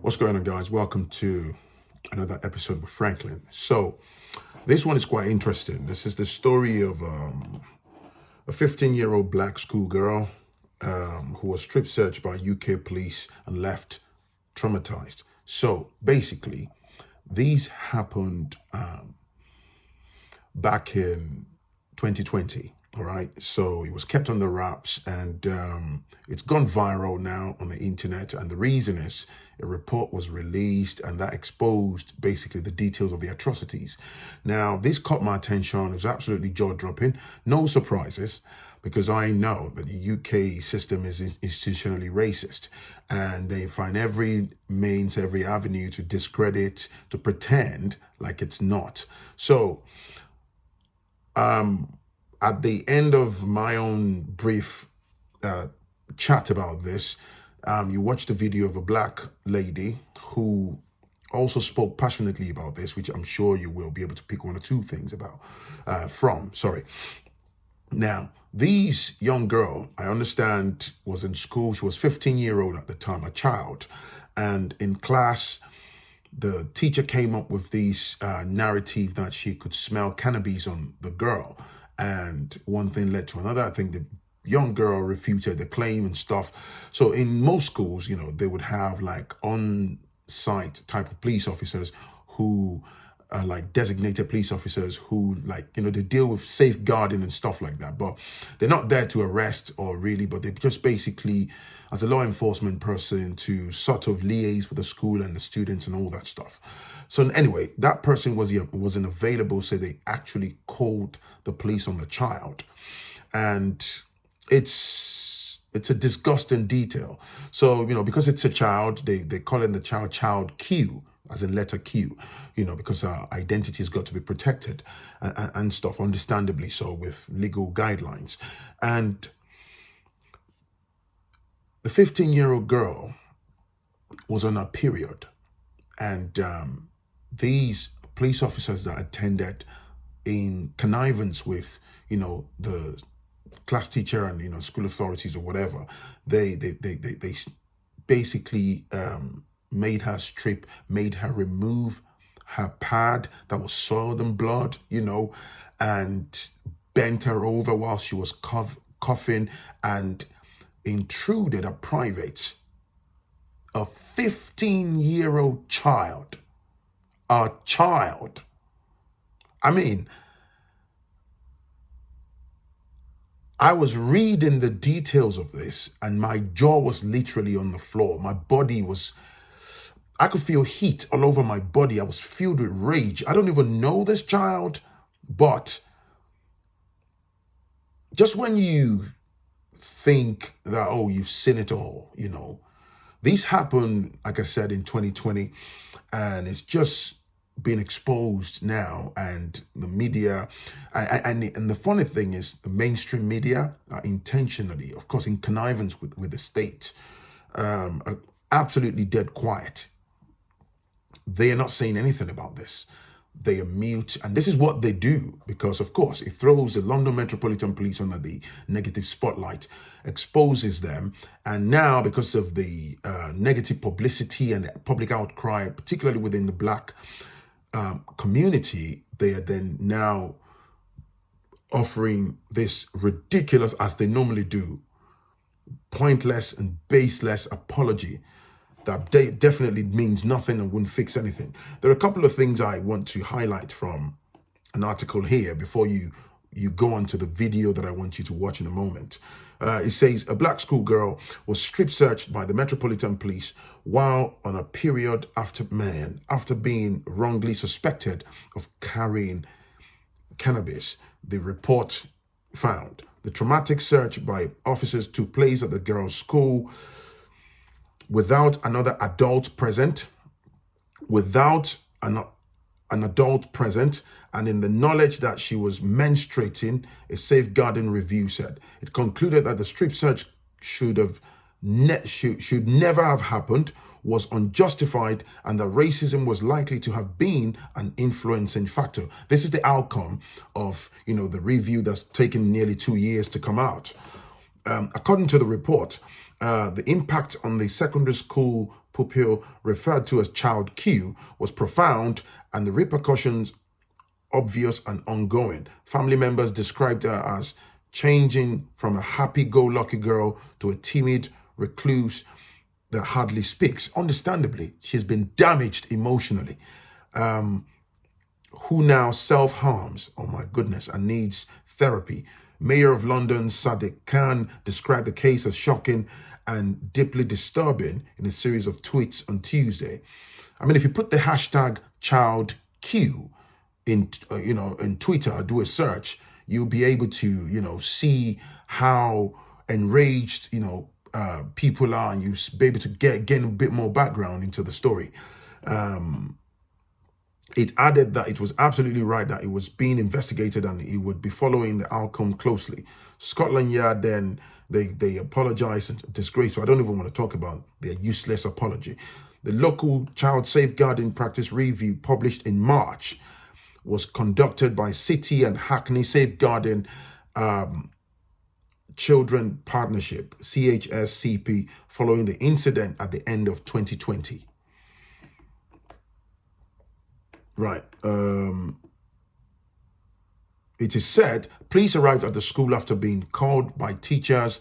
What's going on, guys? Welcome to another episode with Phrankleen. So this one is quite interesting. This is the story of a 15-year-old black schoolgirl who was strip searched by UK police and left traumatized. So basically, these happened back in 2020. All right, so it was kept under wraps, and it's gone viral now on the internet. And the reason is a report was released, and that exposed basically the details of the atrocities. Now, this caught my attention. It was absolutely jaw-dropping. No surprises, because I know that the UK system is institutionally racist, and they find every means, every avenue to discredit, to pretend like it's not. So, at the end of my own brief chat about this, you watched the video of a black lady who also spoke passionately about this, which I'm sure you will be able to pick one or two things about from. Now, this young girl, I understand, was in school. She was 15-year-old at the time, a child. And in class, the teacher came up with this narrative that she could smell cannabis on the girl. And one thing led to another. I think the young girl refuted the claim and stuff. So in most schools, you know, they would have like on-site type of police officers who are like designated police officers who, like, you know, they deal with safeguarding and stuff like that. But they're not there to arrest or really, but they just basically, as a law enforcement person, to sort of liaise with the school and the students and all that stuff. So anyway, that person wasn't available, so they actually called the police on the child. And it's a disgusting detail. So, you know, because it's a child, they call in the child ChildQ, as in letter Q, you know, because our identity has got to be protected and stuff, understandably so, with legal guidelines. And the 15-year-old girl was on her period, and these police officers that attended, in connivance with, you know, the class teacher and, you know, school authorities or whatever, they basically made her strip, made her remove her pad that was soiled in blood, you know, and bent her over while she was coughing, and intruded a 15-year-old child. A child. I mean, I was reading the details of this and my jaw was literally on the floor. My body was, I could feel heat all over my body. I was filled with rage. I don't even know this child, but just when you think that, oh, you've seen it all, you know, these happened, like I said, in 2020, and it's just being exposed now, and the media, and the funny thing is, the mainstream media are intentionally, of course, in connivance with the state, are absolutely dead quiet. They are not saying anything about this. They are mute, and this is what they do because, of course, it throws the London Metropolitan Police under the negative spotlight, exposes them, and now, because of the negative publicity and the public outcry, particularly within the black community, they are then now offering this ridiculous, as they normally do, pointless and baseless apology that definitely means nothing and wouldn't fix anything. There are a couple of things I want to highlight from an article here before you go on to the video that I want you to watch in a moment. It says, a black schoolgirl was strip searched by the Metropolitan Police while on a period after being wrongly suspected of carrying cannabis, the report found. The traumatic search by officers took place at the girl's school without another adult present, an adult present, and in the knowledge that she was menstruating, a safeguarding review said. It concluded that the strip search should never have happened, was unjustified, and that racism was likely to have been an influencing factor. This is the outcome of, you know, the review that's taken nearly 2 years to come out. According to the report, the impact on the secondary school pupil, referred to as ChildQ, was profound and the repercussions obvious and ongoing. Family members described her as changing from a happy-go-lucky girl to a timid recluse that hardly speaks. Understandably, she's been damaged emotionally, who now self-harms, oh my goodness, and needs therapy. Mayor of London, Sadiq Khan, described the case as shocking and deeply disturbing in a series of tweets on Tuesday. I mean, if you put the hashtag ChildQ in Twitter, do a search, you'll be able to, see how enraged, people are, and you'll be able to gain a bit more background into the story. It added that it was absolutely right that it was being investigated and it would be following the outcome closely. Scotland Yard then, they apologized and disgraced. So I don't even want to talk about their useless apology. The local child safeguarding practice review published in March was conducted by City and Hackney Safeguarding Children Partnership, CHSCP, following the incident at the end of 2020. Right. It is said police arrived at the school after being called by teachers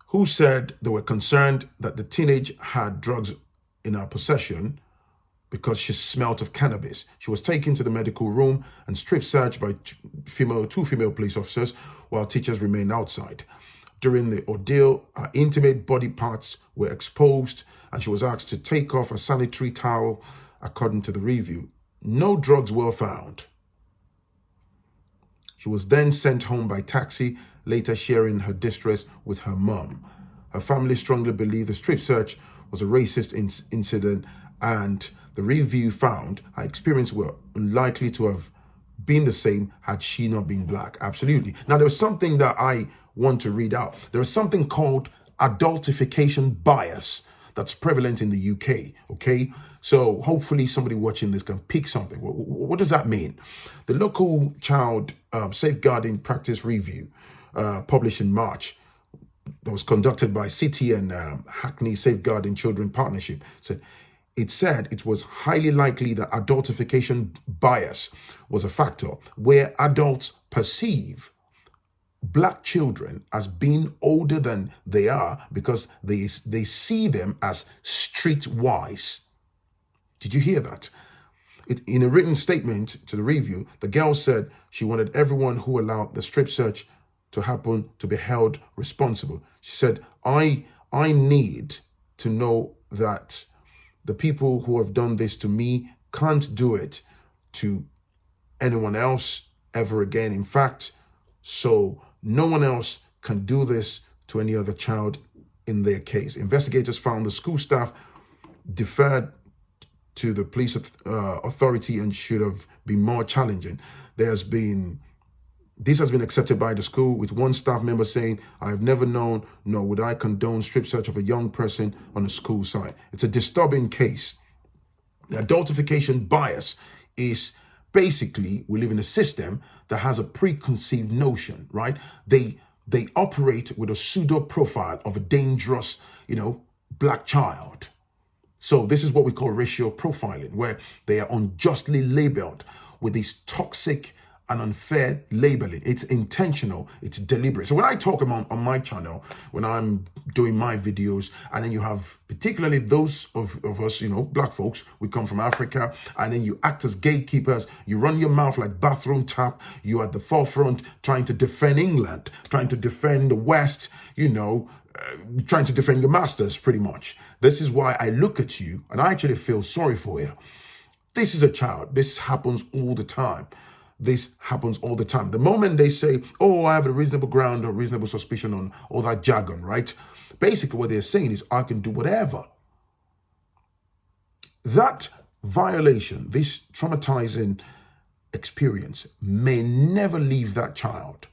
who said they were concerned that the teenage had drugs in her possession because she smelt of cannabis. She was taken to the medical room and strip searched by two female police officers while teachers remained outside. During the ordeal, her intimate body parts were exposed and she was asked to take off a sanitary towel. According to the review, no drugs were found. She was then sent home by taxi, later sharing her distress with her mum. Her family strongly believe the strip search was a racist incident, and the review found her experience were unlikely to have been the same had she not been black. Absolutely. Now, there was something that I want to read out. There is something called adultification bias that's prevalent in the UK, okay? So hopefully somebody watching this can pick something. What does that mean? The local child safeguarding practice review published in March that was conducted by City and Hackney Safeguarding Children Partnership said it was highly likely that adultification bias was a factor where adults perceive black children as being older than they are because they see them as streetwise. Did you hear that? In a written statement to the review, the girl said she wanted everyone who allowed the strip search to happen to be held responsible. She said, I need to know that the people who have done this to me can't do it to anyone else ever again. In fact, so no one else can do this to any other child in their case. Investigators found the school staff deferred to the police authority and should have been more challenging. This has been accepted by the school, with one staff member saying, "I have never known, nor would I condone strip search of a young person on a school site." It's a disturbing case. The adultification bias is basically, we live in a system that has a preconceived notion, right? They operate with a pseudo profile of a dangerous, black child. So this is what we call racial profiling, where they are unjustly labeled with this toxic and unfair labeling. It's intentional, it's deliberate. So when I talk about on my channel, when I'm doing my videos, and then you have particularly those of us, black folks, we come from Africa, and then you act as gatekeepers, you run your mouth like bathroom tap, you are at the forefront trying to defend England, trying to defend the West, trying to defend your masters, pretty much. This is why I look at you and I actually feel sorry for you. This is a child. This happens all the time. This happens all the time. The moment they say, "Oh, I have a reasonable ground or reasonable suspicion on all that jargon," right? Basically what they're saying is, I can do whatever. That violation, this traumatizing experience may never leave that child,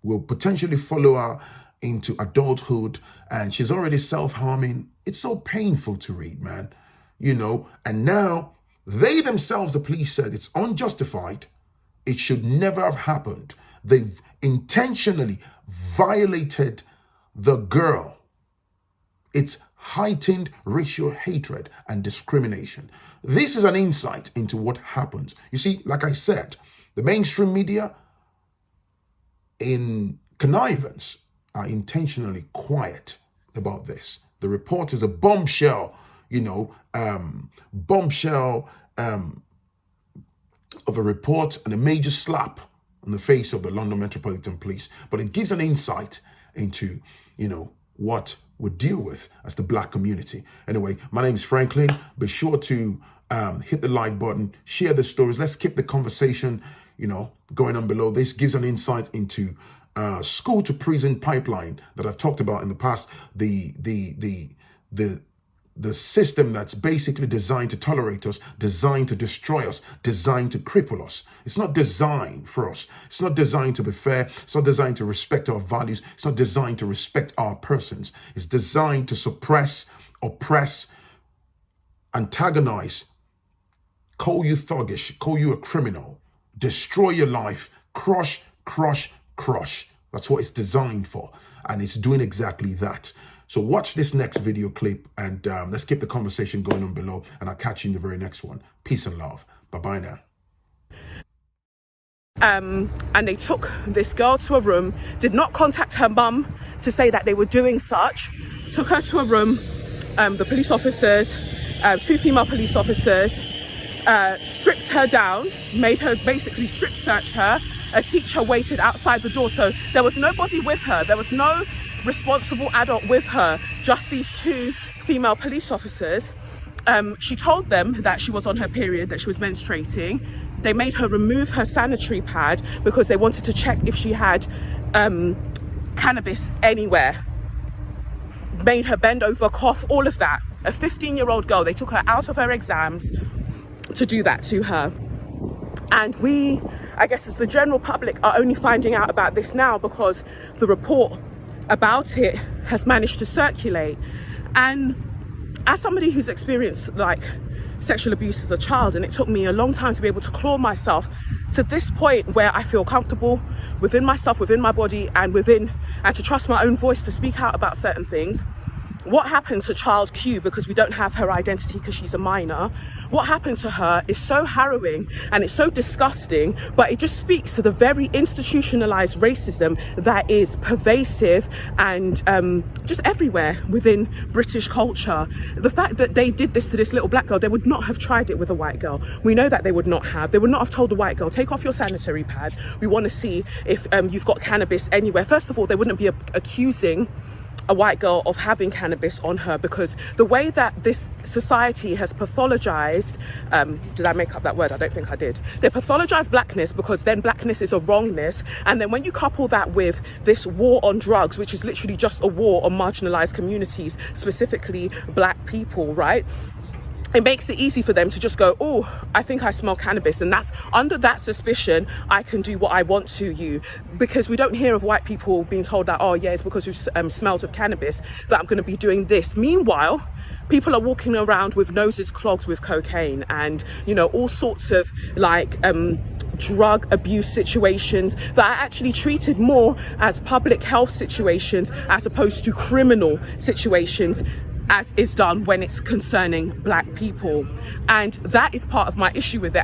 will potentially follow her into adulthood, and she's already self-harming. It's so painful to read, man, and now they themselves, the police, said it's unjustified. It should never have happened. They've intentionally violated the girl. It's heightened racial hatred and discrimination. This is an insight into what happens. You see, like I said, the mainstream media in connivance are intentionally quiet about this. The report is a bombshell, bombshell of a report and a major slap on the face of the London Metropolitan Police. But it gives an insight into, what we deal with as the Black community. Anyway, my name is Phrankleen. Be sure to hit the like button, share the stories. Let's keep the conversation, going on below. This gives an insight into school to prison pipeline that I've talked about in the past. The system that's basically designed to tolerate us, designed to destroy us, designed to cripple us. It's not designed for us. It's not designed to be fair. It's not designed to respect our values. It's not designed to respect our persons. It's designed to suppress, oppress, antagonize, call you thuggish, call you a criminal, destroy your life, crush. That's what it's designed for. And it's doing exactly that. So watch this next video clip and let's keep the conversation going on below, and I'll catch you in the very next one. Peace and love. Bye-bye now. And they took this girl to a room, did not contact her mum to say that they were doing such, took her to a room, the police officers, 2 female police officers, stripped her down, made her basically strip search her. A teacher waited outside the door, so there was nobody with her. There was no responsible adult with her, just these 2 female police officers. She told them that she was on her period, that she was menstruating. They made her remove her sanitary pad because they wanted to check if she had cannabis anywhere. Made her bend over, cough, all of that. A 15-year-old girl, they took her out of her exams to do that to her. And we, I guess as the general public, are only finding out about this now because the report about it has managed to circulate. And as somebody who's experienced sexual abuse as a child, and it took me a long time to be able to claw myself to this point where I feel comfortable within myself, within my body, and to trust my own voice to speak out about certain things. What happened to ChildQ, because we don't have her identity because she's a minor, what happened to her is so harrowing and it's so disgusting, but it just speaks to the very institutionalized racism that is pervasive and just everywhere within British culture. The fact that they did this to this little black girl, they would not have tried it with a white girl. We know that they would not have. They would not have told the white girl, take off your sanitary pad. We want to see if you've got cannabis anywhere. First of all, they wouldn't be accusing a white girl of having cannabis on her, because the way that this society has pathologized, did I make up that word? I don't think I did. They pathologize blackness because then blackness is a wrongness. And then when you couple that with this war on drugs, which is literally just a war on marginalized communities, specifically black people, right? It makes it easy for them to just go, oh, I think I smell cannabis. And that's under that suspicion, I can do what I want to you. Because we don't hear of white people being told that, oh yeah, it's because you smelled of cannabis that I'm going to be doing this. Meanwhile, people are walking around with noses clogged with cocaine and, all sorts of drug abuse situations that are actually treated more as public health situations as opposed to criminal situations, as is done when it's concerning black people. And that is part of my issue with it.